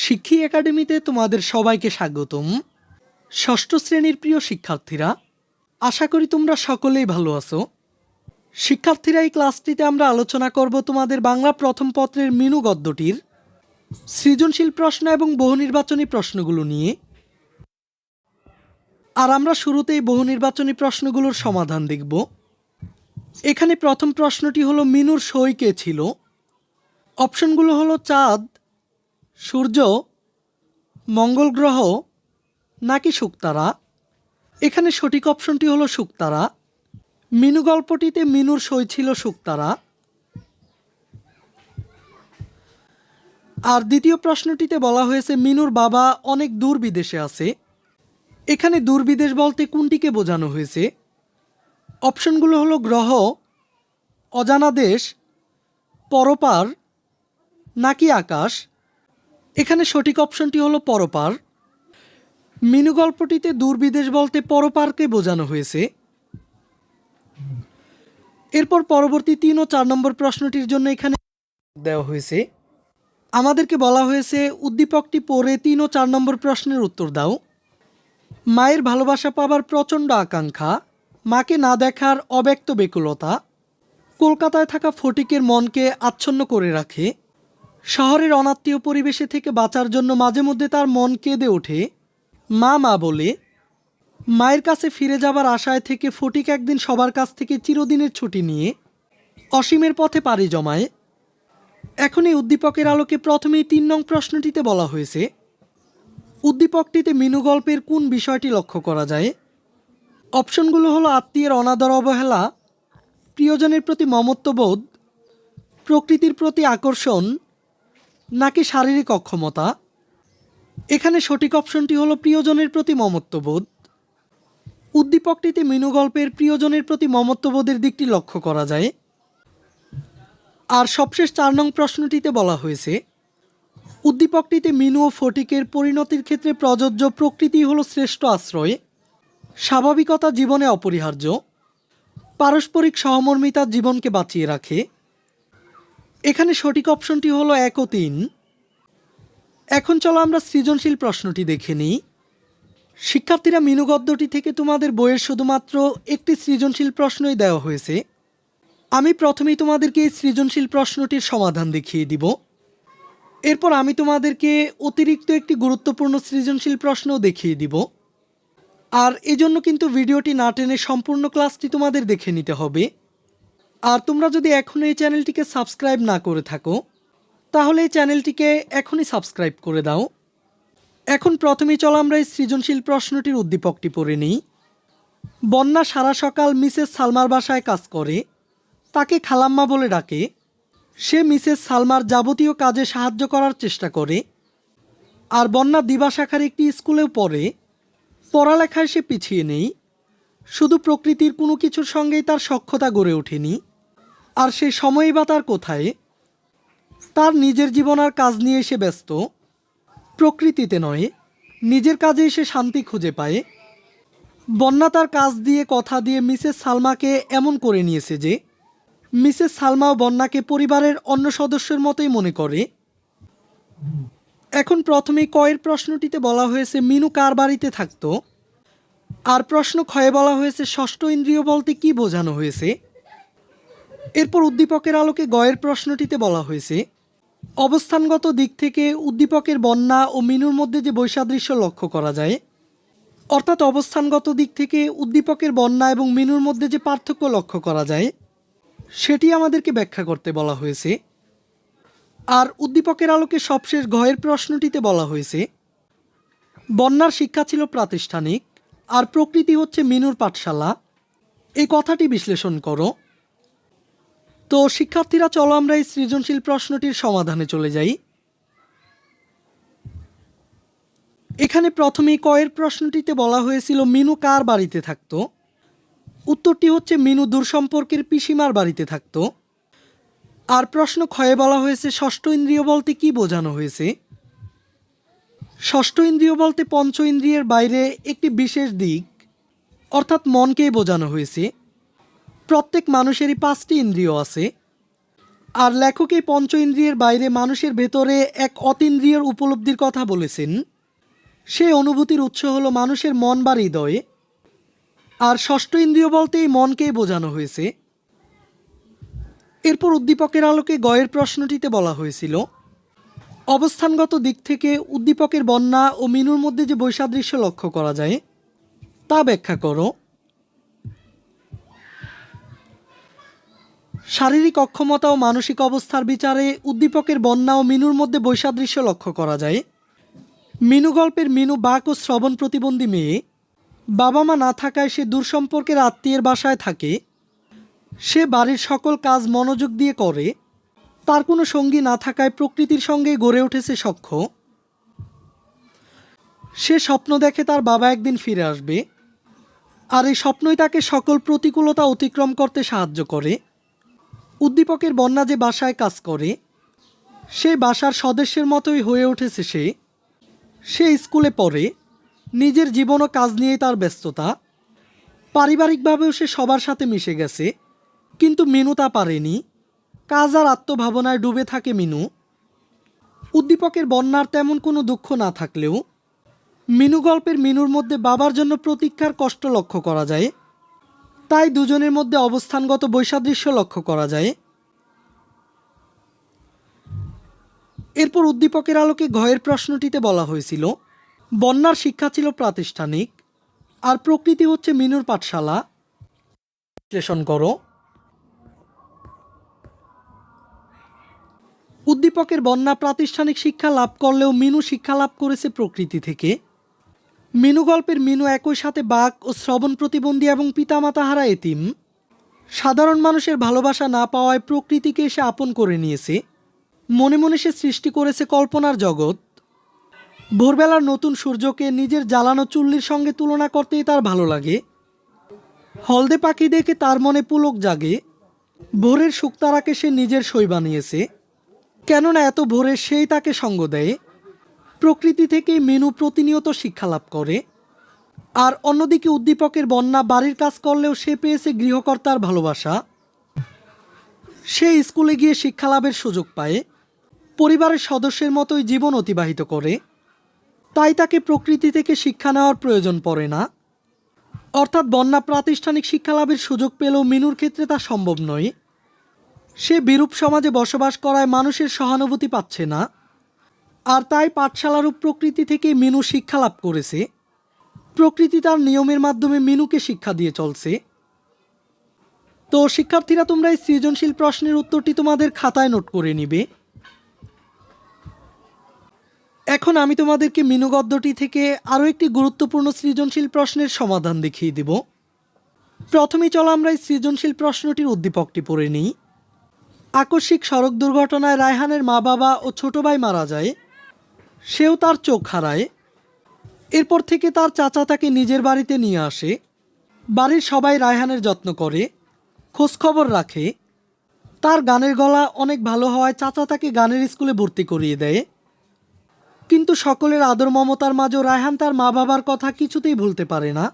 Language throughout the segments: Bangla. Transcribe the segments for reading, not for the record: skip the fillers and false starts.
শিক্ষী একাডেমিতে তোমাদের সবাইকে স্বাগতম। ষষ্ঠ শ্রেণীর প্রিয় শিক্ষার্থীরা, আশা করি তোমরা সকলেই ভালো আছো। শিক্ষার্থীরা, এই ক্লাসটিতে আমরা আলোচনা করব তোমাদের বাংলা প্রথম পত্রের মিনু গদ্যটির সৃজনশীল প্রশ্ন এবং বহুনির্বাচনী প্রশ্নগুলো নিয়ে। আর আমরা শুরুতেই বহুনির্বাচনী প্রশ্নগুলোর সমাধান দেখব। এখানে প্রথম প্রশ্নটি হলো, মিনুর সই কে ছিল? অপশনগুলো হলো চাঁদ, সূর্য, মঙ্গল গ্রহ নাকি শুকতারা। এখানে সঠিক অপশনটি হলো শুকতারা। মিনু গল্পটিতে মিনুর সই ছিল শুকতারা। আর দ্বিতীয় প্রশ্নটিতে বলা হয়েছে মিনুর বাবা অনেক দূর বিদেশে আছে। এখানে দূর বিদেশ বলতে কোনটিকে বোঝানো হয়েছে? অপশনগুলো হলো গ্রহ, অজানা দেশ, পরপার নাকি আকাশ। এখানে সঠিক অপশনটি হলো পরপার। মিনু গল্পটিতে দূর বিদেশ বলতে পরপারকে বোঝানো হয়েছে। এরপর পরবর্তী 3 ও 4 নম্বর প্রশ্নটির জন্য এখানে দেওয়া হয়েছে। আমাদেরকে বলা হয়েছে উদ্দীপকটি পড়ে 3 ও 4 নম্বর প্রশ্নের উত্তর দাও। মায়ের ভালোবাসা পাবার প্রচণ্ড আকাঙ্ক্ষা, মাকে না দেখার অব্যক্ত ব্যাকুলতা, কলকাতায় থাকা ফটিকের মনকে আচ্ছন্ন করে রাখে, শহরের অনাত্মীয় পরিবেশে থেকে বাঁচার জন্য মাঝে মধ্যে তার মন কেঁদে ওঠে, মা মা বলে, মায়ের কাছে ফিরে যাবার আশায় থেকে ফটিক একদিন সবার কাছ থেকে চিরদিনের ছুটি নিয়ে অসীমের পথে পাড়ি জমায়। এখন এই উদ্দীপকের আলোকে প্রথমেই 3 নং প্রশ্নটিতে বলা হয়েছে, উদ্দীপকটিতে মিনু গল্পের কোন বিষয়টি লক্ষ্য করা যায়? অপশনগুলো হলো আত্মীয়ের অনাদর অবহেলা, প্রিয়জনের প্রতি মমত্ববোধ, প্রকৃতির প্রতি আকর্ষণ নাকি শারীরিক অক্ষমতা। এখানে সঠিক অপশনটি হলো প্রিয়জনের প্রতি মমত্ববোধ। উদ্দীপকটিতে মিনু গল্পের প্রিয়জনের প্রতি মমত্ববোধের দিকটি লক্ষ্য করা যায়। আর সবশেষ 4 নং প্রশ্নটিতে বলা হয়েছে, উদ্দীপকটিতে মিনু ও ফটিকের পরিণতির ক্ষেত্রে প্রযোজ্য প্রকৃতি হলো শ্রেষ্ঠ আশ্রয়, স্বাভাবিকতা জীবনে অপরিহার্য, পারস্পরিক সহমর্মিতা জীবনকে বাঁচিয়ে রাখে। এখানে সঠিক অপশনটি হলো 1 ও 3। এখন চলো আমরা সৃজনশীল প্রশ্নটি দেখে নিই। শিক্ষার্থীরা, মিনু গদ্যটি থেকে তোমাদের বইয়ের শুধুমাত্র একটি সৃজনশীল প্রশ্নই দেওয়া হয়েছে। আমি প্রথমেই তোমাদেরকে এই সৃজনশীল প্রশ্নটির সমাধান দেখিয়ে দিব। এরপর আমি তোমাদেরকে অতিরিক্ত একটি গুরুত্বপূর্ণ সৃজনশীল প্রশ্নও দেখিয়ে দিব। আর এজন্য কিন্তু ভিডিওটি না টেনে সম্পূর্ণ ক্লাসটি তোমাদের দেখে নিতে হবে। আর তোমরা যদি এখনও এই চ্যানেলটিকে সাবস্ক্রাইব না করে থাকো, তাহলে এই চ্যানেলটিকে এখনই সাবস্ক্রাইব করে দাও। এখন প্রথমেই চলো আমরা এই সৃজনশীল প্রশ্নটির উদ্দীপকটি পড়ে নিই। বন্যা সারা সকাল মিসেস সালমার বাসায় কাজ করে, তাকে খালাম্মা বলে ডাকে। সে মিসেস সালমার যাবতীয় কাজে সাহায্য করার চেষ্টা করে। আর বন্যা দিবাশাখার একটি স্কুলেও পড়ে। পড়ালেখায় সে পিছিয়ে নেই, শুধু প্রকৃতির কোনো কিছুর সঙ্গেই তার সখ্যতা গড়ে ওঠেনি। আর সেই সময়ই বা তার কোথায়? তার নিজের জীবন আর কাজ নিয়ে সে ব্যস্ত, প্রকৃতিতে নয়, নিজের কাজেই সে শান্তি খুঁজে পায়। বন্যা তার কাজ দিয়ে কথা দিয়ে মিসেস সালমাকে এমন করে নিয়েছে যে মিসেস সালমাও বন্যাকে পরিবারের অন্য সদস্যের মতোই মনে করে। এখন প্রথমেই কয়ের প্রশ্নটিতে বলা হয়েছে মিনু কার বাড়িতে থাকতো। আর প্রশ্ন ক্ষয়ে বলা হয়েছে ষষ্ঠ ইন্দ্রিয় বলতে কি বোঝানো হয়েছে। এরপর উদ্দীপকের আলোকে গয়ের প্রশ্নটিতে বলা হয়েছে, অবস্থানগত দিক থেকে উদ্দীপকের বন্যা ও মিনুর মধ্যে যে বৈসাদৃশ্য লক্ষ্য করা যায়, অর্থাৎ অবস্থানগত দিক থেকে উদ্দীপকের বন্যা এবং মিনুর মধ্যে যে পার্থক্য লক্ষ্য করা যায়, সেটি আমাদেরকে ব্যাখ্যা করতে বলা হয়েছে। আর উদ্দীপকের আলোকে সবশেষ ঘয়ের প্রশ্নটিতে বলা হয়েছে, বন্যার শিক্ষা ছিল প্রাতিষ্ঠানিক আর প্রকৃতি হচ্ছে মিনুর পাঠশালা, এই কথাটি বিশ্লেষণ করো। তো শিক্ষার্থীরা, চলো আমরা এই সৃজনশীল প্রশ্নটির সমাধানে চলে যাই। এখানে প্রথমেই কয়ের প্রশ্নটিতে বলা হয়েছিল মিনু কার বাড়িতে থাকতো। উত্তরটি হচ্ছে মিনু দূর সম্পর্কের পিসিমার বাড়িতে থাকতো। আর প্রশ্ন ক্ষয়ে বলা হয়েছে ষষ্ঠ ইন্দ্রিয় বলতে কি বোঝানো হয়েছে। ষষ্ঠ ইন্দ্রিয় বলতে পঞ্চ ইন্দ্রিয়ের বাইরে একটি বিশেষ দিক, অর্থাৎ মনকেই বোঝানো হয়েছে। প্রত্যেক মানুষেরই 5টি ইন্দ্রিয় আছে। আর লেখক এই পঞ্চ ইন্দ্রিয়ের বাইরে মানুষের ভেতরে এক অতীন্দ্রিয়ের উপলব্ধির কথা বলেছেন। সেই অনুভূতির উৎস হলো মানুষের মন বা হৃদয়ে। আর ষষ্ঠ ইন্দ্রিয় বলতে এই মনকেই বোঝানো হয়েছে। এরপর উদ্দীপকের আলোকে গয়ের প্রশ্নটিতে বলা হয়েছিল, অবস্থানগত দিক থেকে উদ্দীপকের বন্যা ও মিনুর মধ্যে যে বৈসাদৃশ্য লক্ষ্য করা যায় তা ব্যাখ্যা করো। শারীরিক অক্ষমতা ও মানসিক অবস্থার বিচারে উদ্দীপকের বন্যা ও মিনুর মধ্যে বৈসাদৃশ্য লক্ষ্য করা যায়। মিনু গল্পের মিনু বাক ও শ্রবণ প্রতিবন্ধী মেয়ে। বাবা মা না থাকায় সে দূরসম্পর্কের আত্মীয়ের বাসায় থাকে। সে বাড়ির সকল কাজ মনোযোগ দিয়ে করে। তার কোনো সঙ্গী না থাকায় প্রকৃতির সঙ্গে গড়ে উঠেছে সখ্য। সে স্বপ্ন দেখে তার বাবা একদিন ফিরে আসবে, আর এই স্বপ্নই তাকে সকল প্রতিকূলতা অতিক্রম করতে সাহায্য করে। উদ্দীপকের বন্যা যে বাসায় কাজ করে সে বাসার সদস্যের মতোই হয়ে উঠেছে। সে স্কুলে পড়ে, নিজের জীবন ও কাজ নিয়েই তার ব্যস্ততা। পারিবারিকভাবেও সে সবার সাথে মিশে গেছে, কিন্তু মিনু তা পারেনি। কাজ আর আত্মভাবনায় ডুবে থাকে মিনু। উদ্দীপকের বন্যার তেমন কোনো দুঃখ না থাকলেও মিনু গল্পের মিনুর মধ্যে বাবার জন্য প্রতীক্ষার কষ্ট লক্ষ্য করা যায়। তাই দুজনের মধ্যে অবস্থানগত বৈসাদৃশ্য লক্ষ্য করা যায়। এরপর উদ্দীপকের আলোকে ঘয়ের প্রশ্নটিতে বলা হয়েছিল, বন্যার শিক্ষা ছিল প্রাতিষ্ঠানিক, আর প্রকৃতি হচ্ছে মিনুর পাঠশালা। বিশ্লেষণ করো। উদ্দীপকের বন্যা প্রাতিষ্ঠানিক শিক্ষা লাভ করলেও মিনু শিক্ষা লাভ করেছে প্রকৃতি থেকে। মিনু গল্পের মিনু একই সাথে বাক ও শ্রবণ প্রতিবন্ধী এবং পিতামাতাহারা এতিম। সাধারণ মানুষের ভালোবাসা না পাওয়ায় প্রকৃতিকে সে আপন করে নিয়েছে। মনে মনে সে সৃষ্টি করেছে কল্পনার জগৎ। ভোরবেলার নতুন সূর্যকে নিজের জ্বালানো চুল্লির সঙ্গে তুলনা করতেই তার ভালো লাগে। হলদে পাখি দেখে তার মনে পুলক জাগে। ভোরের শুকতারাকে সে নিজের সই বানিয়েছে, কেননা এত ভোরে সেই তাকে সঙ্গ দেয়। প্রকৃতি থেকেই মিনু প্রতিনিয়ত শিক্ষা লাভ করে। আর অন্যদিকে উদ্দীপকের বন্যা বাড়ির কাজ করলেও সে পেয়েছে গৃহকর্তার ভালোবাসা। সে স্কুলে গিয়ে শিক্ষা লাভের সুযোগ পায়, পরিবারের সদস্যের মতোই জীবন অতিবাহিত করে। তাই তাকে প্রকৃতি থেকে শিক্ষা নেওয়ার প্রয়োজন পড়ে না। অর্থাৎ বন্যা প্রাতিষ্ঠানিক শিক্ষা লাভের সুযোগ পেলেও মিনুর ক্ষেত্রে তা সম্ভব নয়। সে বিরূপ সমাজে বসবাস করায় মানুষের সহানুভূতি পাচ্ছে না, আর তাই পাঠশালারূপ প্রকৃতি থেকে মিনু শিক্ষা লাভ করেছে। প্রকৃতি তার নিয়মের মাধ্যমে মিনুকে শিক্ষা দিয়ে চলছে। তো শিক্ষার্থীরা, তোমরা এই সৃজনশীল প্রশ্নের উত্তরটি তোমাদের খাতায় নোট করে নিবে। এখন আমি তোমাদেরকে মিনু গদ্যটি থেকে আরও একটি গুরুত্বপূর্ণ সৃজনশীল প্রশ্নের সমাধান দেখিয়ে দেব। প্রথমেই চলো আমরা এই সৃজনশীল প্রশ্নটির উদ্দীপকটি পড়ে নিই। আকস্মিক সড়ক দুর্ঘটনায় রায়হানের মা বাবা ও ছোট ভাই মারা যায়। সেও তার চোখ হারায়। এরপর থেকে তার চাচা তাকে নিজের বাড়িতে নিয়ে আসে। বাড়ির সবাই রায়হানের যত্ন করে, খোঁজখবর রাখে। তার গানের গলা অনেক ভালো হওয়ায় চাচা তাকে গানের স্কুলে ভর্তি করিয়ে দেয়। কিন্তু সকলের আদর মমতার মাঝেও রায়হান তার মা বাবার কথা কিছুতেই ভুলতে পারে না।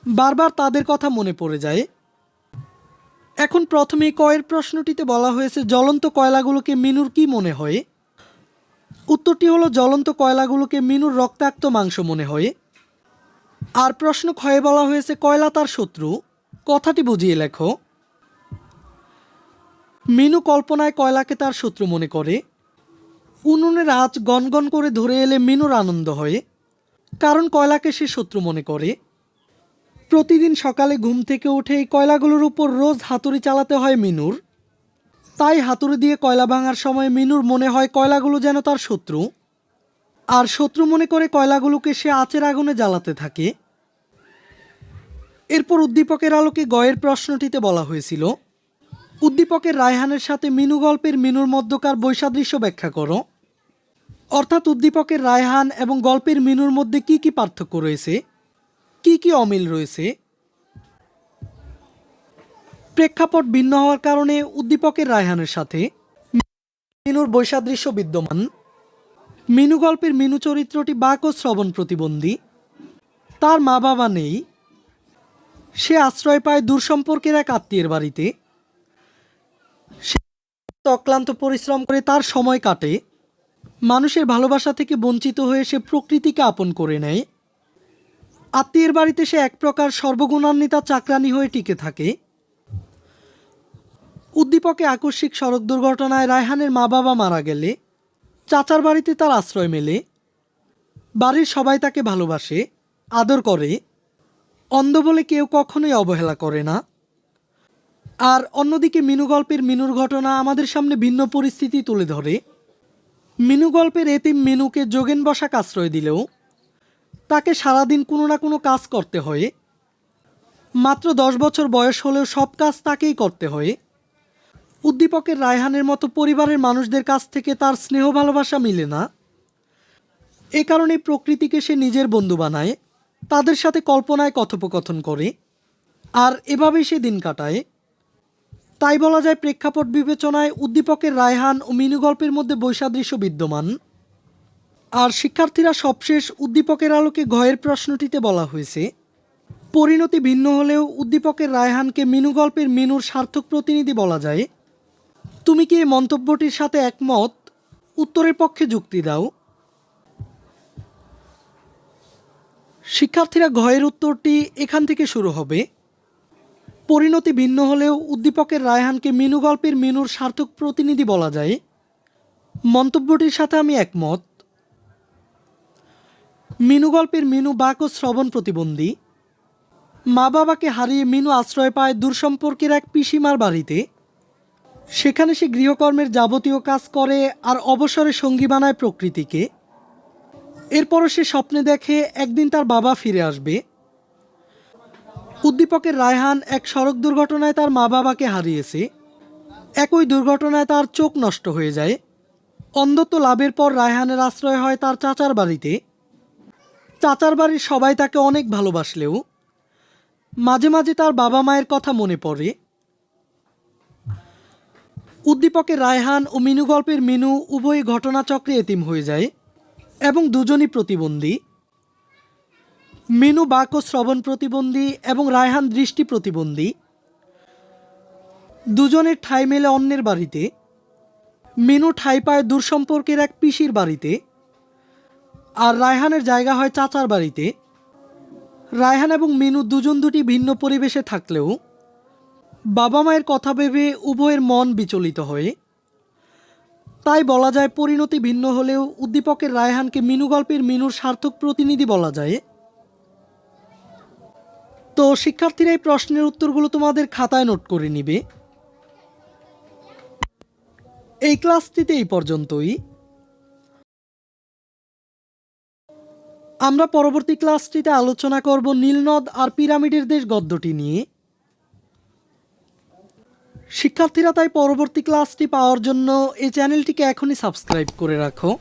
বারবার তাদের কথা মনে পড়ে যায়। এখন প্রথমেই কয়ের প্রশ্নটিতে বলা হয়েছে, জ্বলন্ত কয়লাগুলোকে মিনুর কি মনে হয়? উত্তরটি হলো, জ্বলন্ত কয়লাগুলোকে মিনুর রক্তাক্ত মাংস মনে হয়। আর প্রশ্ন ক্ষয়ে বলা হয়েছে, কয়লা তার শত্রু, কথাটি বুঝিয়ে লেখো। মিনু কল্পনায় কয়লাকে তার শত্রু মনে করে। উনুনের আঁচ গনগন করে ধরে এলে মিনুর আনন্দ হয়, কারণ কয়লাকে সে শত্রু মনে করে। প্রতিদিন সকালে ঘুম থেকে উঠে এই কয়লাগুলোর উপর রোজ হাতুড়ি চালাতে হয় মিনুর। তাই হাতুড়ি দিয়ে কয়লা ভাঙার সময় মিনুর মনে হয় কয়লাগুলো যেন তার শত্রু, আর শত্রু মনে করে কয়লাগুলোকে সে আঁচের আগুনে জ্বালাতে থাকে। এরপর উদ্দীপকের আলোকে গয়ের প্রশ্নটিতে বলা হয়েছিল, উদ্দীপকের রায়হানের সাথে মিনু গল্পের মিনুর মধ্যকার বৈসাদৃশ্য ব্যাখ্যা করো। অর্থাৎ উদ্দীপকের রায়হান এবং গল্পের মিনুর মধ্যে কি কি পার্থক্য রয়েছে, কি কি অমিল রয়েছে। প্রেক্ষাপট ভিন্ন হওয়ার কারণে উদ্দীপকের রায়হানের সাথে মিনুর বৈসাদৃশ্য বিদ্যমান। মিনু গল্পের মিনু চরিত্রটি বাক ও শ্রবণ প্রতিবন্ধী। তার মা বাবা নেই। সে আশ্রয় পায় দূরসম্পর্কের এক আত্মীয়ের বাড়িতে। অক্লান্ত পরিশ্রম করে তার সময় কাটে। মানুষের ভালোবাসা থেকে বঞ্চিত হয়ে সে প্রকৃতিকে আপন করে নেয়। আত্মীয়ের বাড়িতে সে এক প্রকার সর্বগুণান্বিতা চাকরানী হয়ে টিকে থাকে। উদ্দীপকে আকস্মিক সড়ক দুর্ঘটনায় রায়হানের মা বাবা মারা গেলে চাচার বাড়িতে তার আশ্রয় মেলে। বাড়ির সবাই তাকে ভালোবাসে, আদর করে। অন্ধ বলে কেউ কখনোই অবহেলা করে না। আর অন্যদিকে মিনু গল্পের মিনুর ঘটনা আমাদের সামনে ভিন্ন পরিস্থিতি তুলে ধরে। মিনু গল্পের এতিম মিনুকে যোগেন বসাক আশ্রয় দিলেও তাকে সারাদিন কোনো না কোনো কাজ করতে হয়। মাত্র 10 বছর বয়স হলেও সব কাজ তাকেই করতে হয়। উদ্দীপকের রায়হানের মতো পরিবারের মানুষদের কাছ থেকে তার স্নেহ ভালোবাসা মিলে না। এ কারণে প্রকৃতিকে সে নিজের বন্ধু বানায়, তাদের সাথে কল্পনায় কথোপকথন করে, আর এভাবেই সে দিন কাটায়। তাই বলা যায় প্রেক্ষাপট বিবেচনায় উদ্দীপকের রায়হান ও মিনু গল্পের মধ্যে বৈসাদৃশ্য বিদ্যমান। আর শিক্ষার্থীরা সবশেষ উদ্দীপকের আলোকে ঘয়ের প্রশ্নটিতে বলা হয়েছে, পরিণতি ভিন্ন হলেও উদ্দীপকের রায়হানকে মিনু গল্পের মিনুর সার্থক প্রতিনিধি বলা যায়। তুমি কি এই মন্তব্যটির সাথে একমত? উত্তরের পক্ষে যুক্তি দাও। শিক্ষার্থীরা ঘয়ের উত্তরটি এখান থেকে শুরু হবে। পরিণতি ভিন্ন হলেও উদ্দীপকের রায়হানকে মিনু গল্পের মিনুর সার্থক প্রতিনিধি বলা যায়। মন্তব্যটির সাথে আমি একমত। মিনু গল্পের মিনু বাক ও শ্রবণ প্রতিবন্ধী। মা বাবাকে হারিয়ে মিনু আশ্রয় পায় দূরসম্পর্কের এক পিসিমার বাড়িতে। সেখানে সে গৃহকর্মের যাবতীয় কাজ করে আর অবসরে সঙ্গী বানায় প্রকৃতিকে। এরপরও সে স্বপ্নে দেখে একদিন তার বাবা ফিরে আসবে। উদ্দীপকের রায়হান এক সড়ক দুর্ঘটনায় তার মা বাবাকে হারিয়েছে। একই দুর্ঘটনায় তার চোখ নষ্ট হয়ে যায়। অন্ধত্ব লাভের পর রায়হানের আশ্রয় হয় তার চাচার বাড়িতে। চাচার বাড়ির সবাই তাকে অনেক ভালোবাসলেও মাঝে মাঝে তার বাবা মায়ের কথা মনে পড়ে। উদ্দীপকের রায়হান ও মিনু গল্পের মিনু উভয়ই ঘটনাচক্রে এতিম হয়ে যায় এবং দুজনই প্রতিবন্ধী। মিনু বাক ও শ্রবণ প্রতিবন্ধী এবং রায়হান দৃষ্টি প্রতিবন্ধী। দুজনের ঠাঁই মেলে অন্যের বাড়িতে। মিনু ঠাঁই পায় দূরসম্পর্কের এক পিসির বাড়িতে, আর রায়হানের জায়গা হয় চাচার বাড়িতে। রায়হান এবং মিনু দুজন দুটি ভিন্ন পরিবেশে থাকলেও বাবা মায়ের কথা ভেবে উভয়ের মন বিচলিত হয়। তাই বলা যায় পরিণতি ভিন্ন হলেও উদ্দীপকের রায়হানকে মিনু গল্পের মিনুর সার্থক প্রতিনিধি বলা যায়। তো শিক্ষার্থীরা এই প্রশ্নের উত্তরগুলো তোমাদের খাতায় নোট করে নিবে। এই ক্লাসটিতে এই পর্যন্তই। আমরা পরবর্তী ক্লাসটিতে আলোচনা করব নীলনদ আর পিরামিডের দেশ গদ্যটি নিয়ে। শিক্ষার্থীরা তাই পরবর্তী ক্লাসটি পাওয়ার জন্য এই চ্যানেলটিকে এখনই সাবস্ক্রাইব করে রাখো।